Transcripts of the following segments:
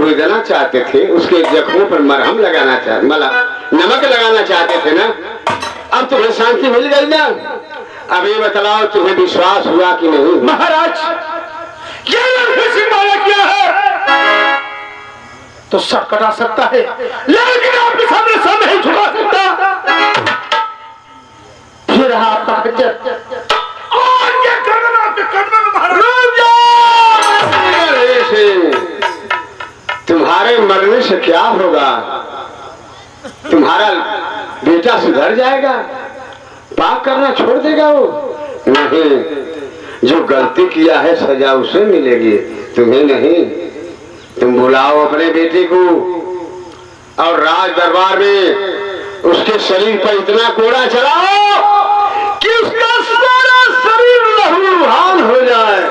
भूल देना चाहते थे, उसके जख्मों पर मरहम लगाना चाहते, नमक लगाना चाहते थे ना। अब तुम्हें शांति मिल गई ना। अब ये बतलाओ तुम्हें विश्वास हुआ कि नहीं? महाराज क्या है तो सर कटा सकता है, लेकिन आपके सामने सर नहीं झुका सकता। फिर आपका और ये गर्दन आपके कदमों में महाराज। तुम्हारे मरने से क्या होगा? तुम्हारा बेटा सुधर जाएगा, पाप करना छोड़ देगा वो? नहीं, जो गलती किया है सजा उसे मिलेगी, तुम्हें नहीं। तुम बुलाओ अपने बेटे को और राज दरबार में उसके शरीर पर इतना कोड़ा चलाओ कि उसका सारा शरीर लहूलुहान हो जाए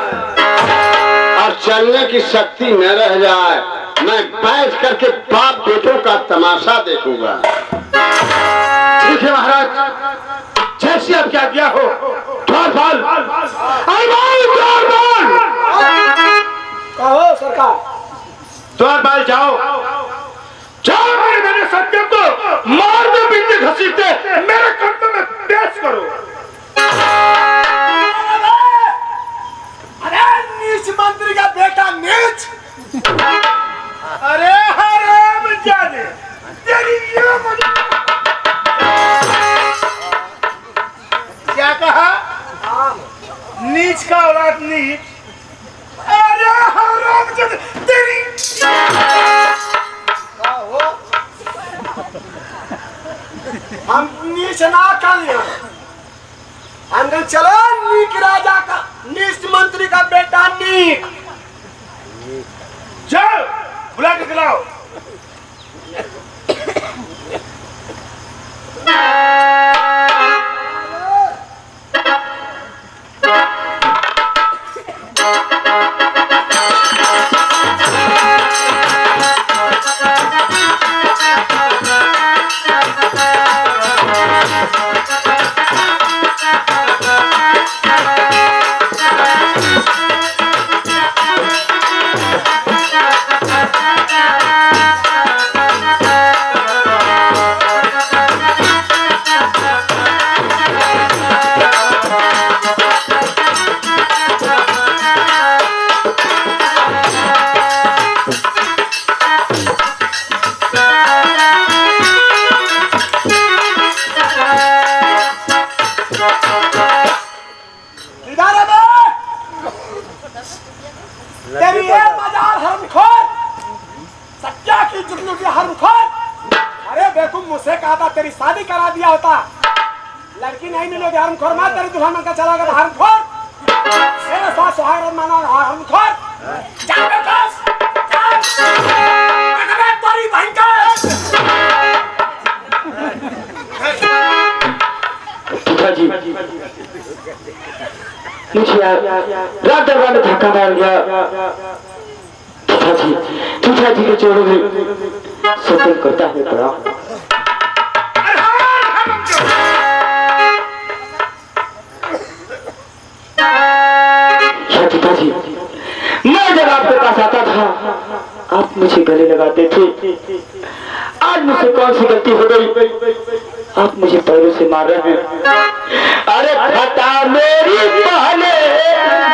और चलने की शक्ति न रह जाए। मैं बैठ करके बाप बेटों का तमाशा देखूंगा। ठीक है महाराज, जैसे आप क्या किया हो। द्वारपाल, कहो सरकार। द्वारपाल जाओ जाओ, मेरे सत्य को मार दो, बिंदी घसीटते मेरे कंधों में पेश करो। अरे नीच मंत्री का बेटा नीच। अरे हराम जादे तेरी क्या कहा? नीच का औलाद नीच। अरे हराम जादे तेरी हम नीच ना कर लिया, हम चलो नीच राजा का, नीच मंत्री का बेटा नीच। जाओ बुला के दिलाओ। मुझसे कहा था तेरी शादी करा दिया होता, लड़की नहीं मिलोगी हरामखोर। मैं तेरी दुल्हन का चला गया हरामखोर। मेरे साथ सुहागरात माना हरामखोर। जा बेटा तेरी बहन का पिताजी मुझे रात दरबार में धक्का मार गया। पिताजी के जोड़ों में सत्य करता है पड़ा। पिताजी मैं जब आपके पास आता था आप मुझे गले लगाते थे, आज मुझसे कौन सी गलती हो गई? आप मुझे पैरों से मार रहे हैं। अरे खता मेरी पहले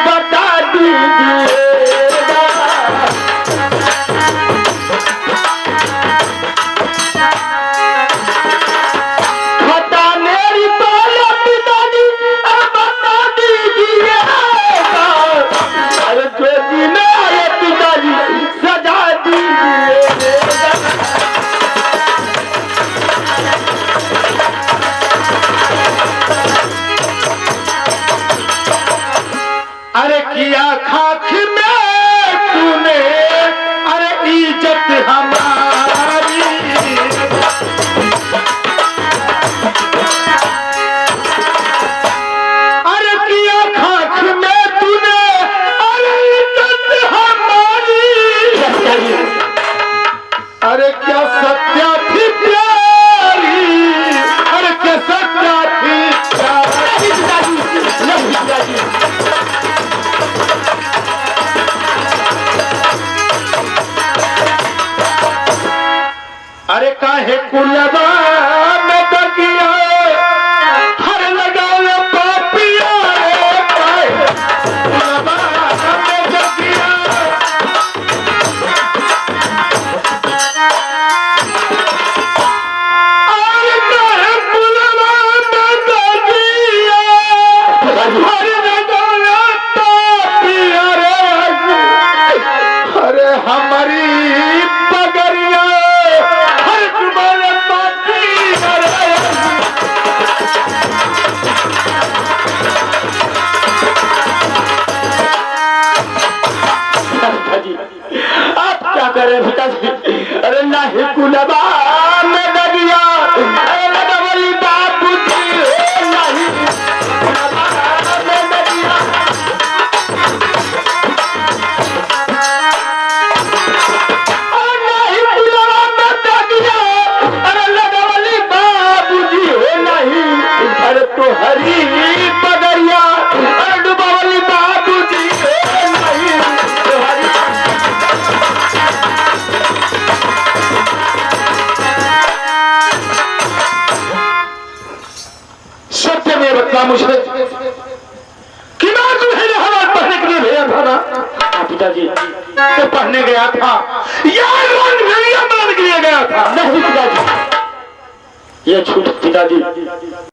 बता दीजिए। अरे किया खाक में तूने, अरे इज्जत हमारी। अरे किया खाक में तूने, अरे इज्जत हमारी। अरे क्या सत्या थी प्यारी, अरे क्या सत्या थी प्यारी। है कुलबा में दगिया हर लगाओ पापिया रे काहे कुलबा में दगिया और काहे कुलबा में दगिया हर लगाओ पापिया रे अरे हमारी पगरिया हर तुम्हारे पापी अरे पिताजी आप क्या करें पिताजी अरे नहीं कुलबा में दगिया अरे लगवली बापू जी नहीं कुलबा में दगिया अरे नहीं कुलबा में दगिया अरे लगवली बापू जी हो नहीं अरे तो हरी पगरिया अरे डुबावली बापू जी हो नहीं तो हरी सत्य में बतला मुझे कि मैं तुम्हें हमारे पढ़ने के लिए भेजा था ना पिताजी तो पढ़ने गया था या रंग भेड़िया बनाने के लिए गया था नहीं पिताजी ये छूट पिताजी